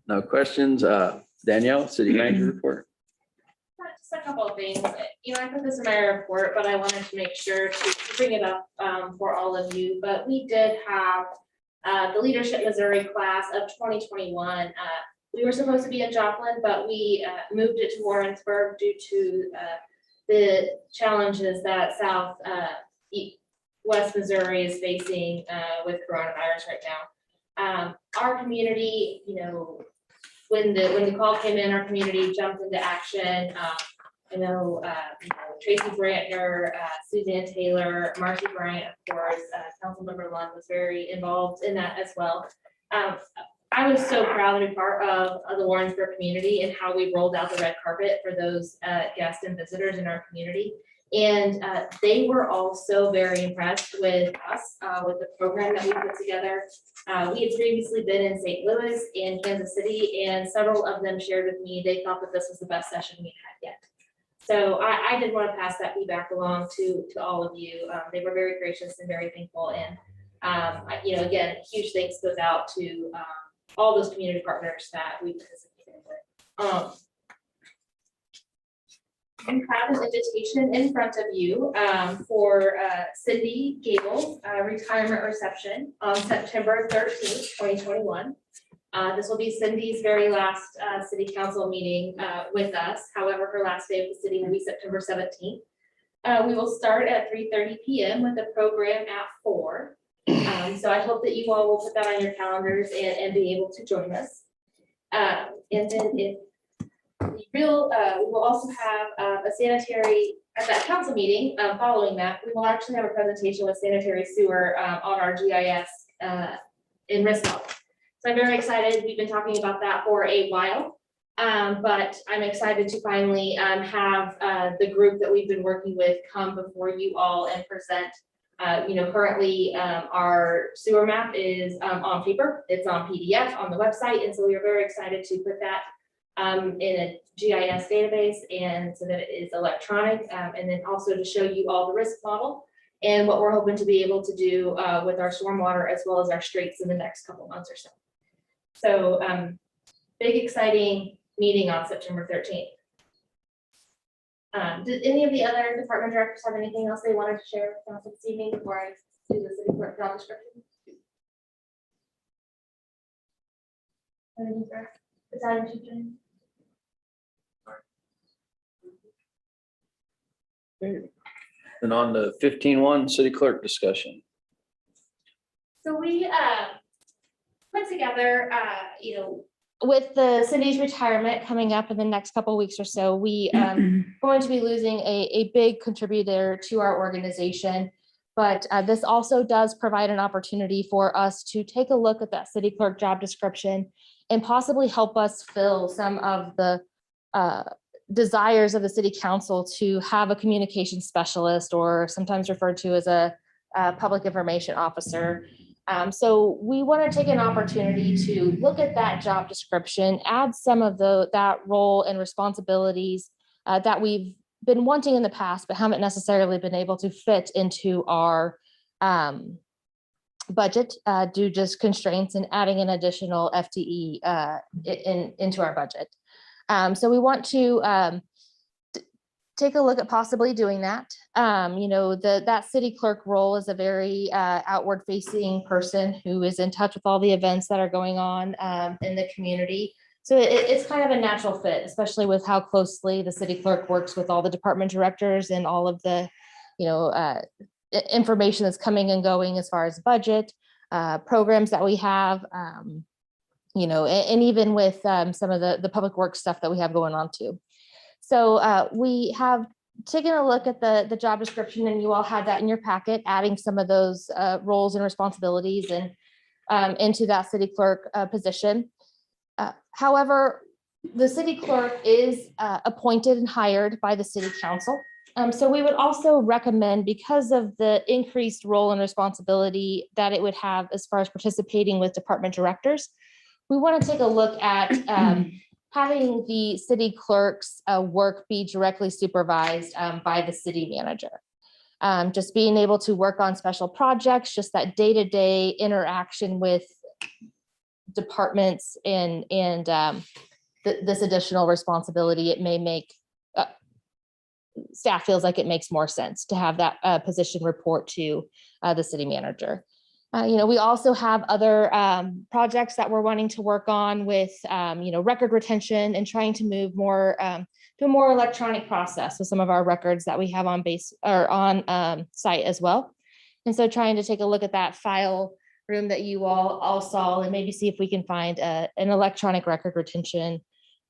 No questions. Danielle, City Manager report. Just a couple of things. I put this in my report, but I wanted to make sure to bring it up for all of you. But we did have the Leadership Missouri class of 2021. We were supposed to be in Joplin, but we moved it to Warrensburg due to the challenges that West Missouri is facing with coronavirus right now. Our community, when the call came in, our community jumped into action. Tracy Brantner, Suzanne Taylor, Marcy Bryant, of course, Councilmember Lund was very involved in that as well. I was so proud to be part of the Warrensburg community and how we rolled out the red carpet for those guests and visitors in our community. And they were all so very impressed with us, with the program that we put together. We had previously been in St. Louis and Kansas City, and several of them shared with me they thought that this was the best session we had yet. So I did want to pass that feedback along to all of you. They were very gracious and very thankful. And again, huge thanks goes out to all those community partners that we participated with. You have an invitation in front of you for Cindy Gables retirement reception on September 13th, 2021. This will be Cindy's very last city council meeting with us. However, her last day of the city will be September 17th. We will start at 3:30 p.m. with a program at 4. So I hope that you all will put that on your calendars and be able to join us. And then if we will also have a sanitary, at that council meeting, following that, we will actually have a presentation with sanitary sewer on our GIS in Risco. So I'm very excited. We've been talking about that for a while. But I'm excited to finally have the group that we've been working with come before you all and present. Currently our sewer map is on paper. It's on PDF on the website. And so we are very excited to put that in a GIS database and so that it is electronic. And then also to show you all the risk model and what we're hoping to be able to do with our stormwater as well as our streets in the next couple months or so. So big exciting meeting on September 13th. Did any of the other department directors have anything else they wanted to share with us this evening before I do the city clerk job description? Anything for Battalion Chief Jane? And on the 15-1 city clerk discussion. So we put together, with the city's retirement coming up in the next couple of weeks or so, we going to be losing a big contributor to our organization. But this also does provide an opportunity for us to take a look at that city clerk job description and possibly help us fill some of the desires of the city council to have a communication specialist, or sometimes referred to as a public information officer. So we want to take an opportunity to look at that job description, add some of that role and responsibilities that we've been wanting in the past, but haven't necessarily been able to fit into our budget due just constraints and adding an additional FTE into our budget. So we want to take a look at possibly doing that. That city clerk role is a very outward facing person who is in touch with all the events that are going on in the community. So it's kind of a natural fit, especially with how closely the city clerk works with all the department directors and all of the, information that's coming and going as far as budget, programs that we have, and even with some of the public works stuff that we have going on too. So we have taken a look at the job description, and you all had that in your packet, adding some of those roles and responsibilities and into that city clerk position. However, the city clerk is appointed and hired by the city council. So we would also recommend, because of the increased role and responsibility that it would have as far as participating with department directors, we want to take a look at having the city clerk's work be directly supervised by the city manager. Just being able to work on special projects, just that day-to-day interaction with departments and this additional responsibility, it may make staff feels like it makes more sense to have that position report to the city manager. We also have other projects that we're wanting to work on with, record retention and trying to move more to a more electronic process with some of our records that we have on base or on site as well. And so trying to take a look at that file room that you all saw and maybe see if we can find an electronic record retention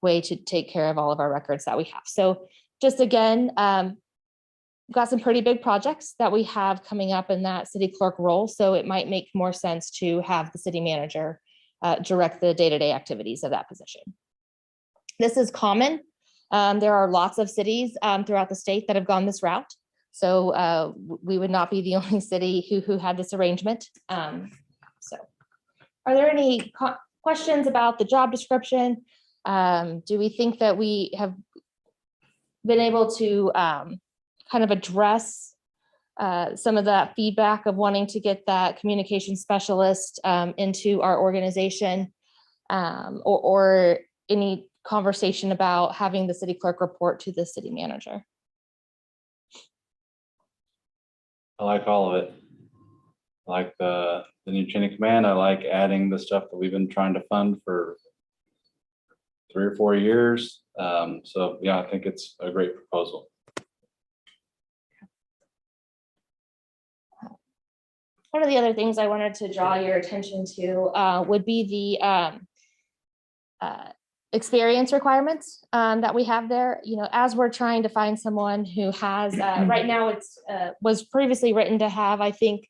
way to take care of all of our records that we have. So just again, got some pretty big projects that we have coming up in that city clerk role. So it might make more sense to have the city manager direct the day-to-day activities of that position. This is common. There are lots of cities throughout the state that have gone this route. So we would not be the only city who had this arrangement. So are there any questions about the job description? Do we think that we have been able to kind of address some of that feedback of wanting to get that communication specialist into our organization, or any conversation about having the city clerk report to the city manager? I like all of it. I like the new chain of command. I like adding the stuff that we've been trying to fund for 3 or 4 years. So yeah, I think it's a great proposal. One of the other things I wanted to draw your attention to would be the experience requirements that we have there. You know, as we're trying to find someone who has, right now it's was previously written to have, I think,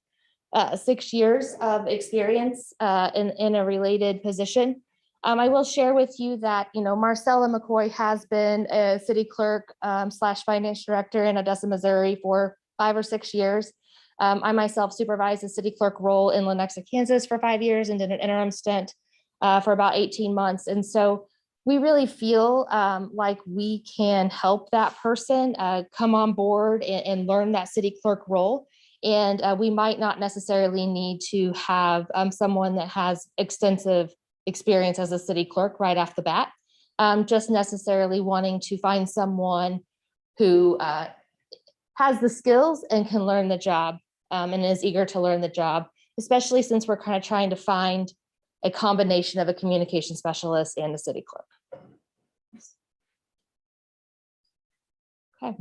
6 years of experience in a related position. I will share with you that, you know, Marcella McCoy has been a city clerk / finance director in Odessa, Missouri for 5 or 6 years. I myself supervised the city clerk role in Lenexa, Kansas for 5 years and did an interim stint for about 18 months. And so we really feel like we can help that person come on board and learn that city clerk role. And we might not necessarily need to have someone that has extensive experience as a city clerk right off the bat, just necessarily wanting to find someone who has the skills and can learn the job and is eager to learn the job, especially since we're kind of trying to find a combination of a communication specialist and a city clerk. Okay.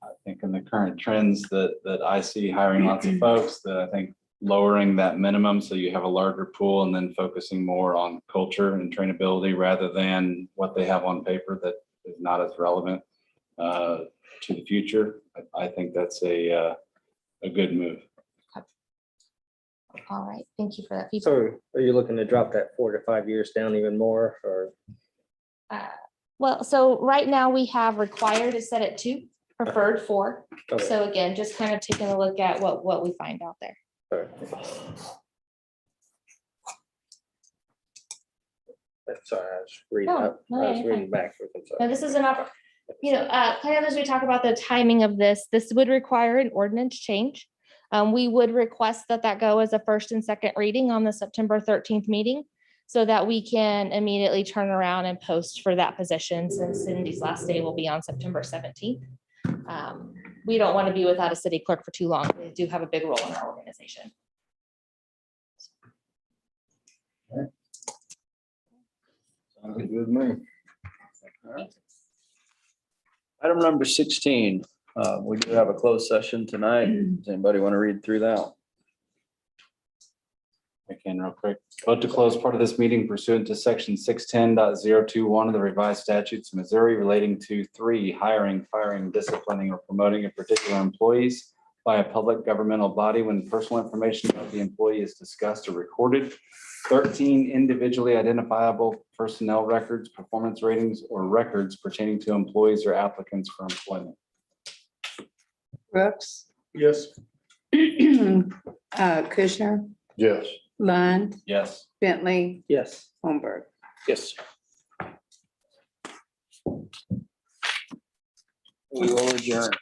I think in the current trends that I see hiring lots of folks, that I think lowering that minimum so you have a larger pool and then focusing more on culture and trainability rather than what they have on paper that is not as relevant to the future. I think that's a good move. All right, thank you for that feedback. So are you looking to drop that 4 to 5 years down even more, or? Well, so right now we have required is set at 2, preferred 4. Okay. So again, just kind of taking a look at what we find out there. Sorry, I was reading No, up. no, I was you're reading backwards. I'm Now, sorry. this is an you know, kind of as we talk about the timing of this would require an ordinance change. We would request that go as a first and second reading on the September 13th meeting so that we can immediately turn around and post for that position, since Cindy's last day will be on September 17th. We don't want to be without a city clerk for too long. We do have a big role in our organization. Sounds good with me. Item number 16, we do have a closed session tonight. Does anybody want to read through that? I can real quick. Vote to close part of this meeting pursuant to section 610.021 of the revised statutes of Missouri relating to 3, hiring, firing, disciplining, or promoting of particular employees by a public governmental body when personal information of the employee is discussed or recorded. 13, individually identifiable personnel records, performance ratings, or records pertaining to employees or applicants for employment. Brooks, Yes. Kushner, Yes. Lund, Yes. Bentley, Yes. Holmberg. Yes. We will adjourn.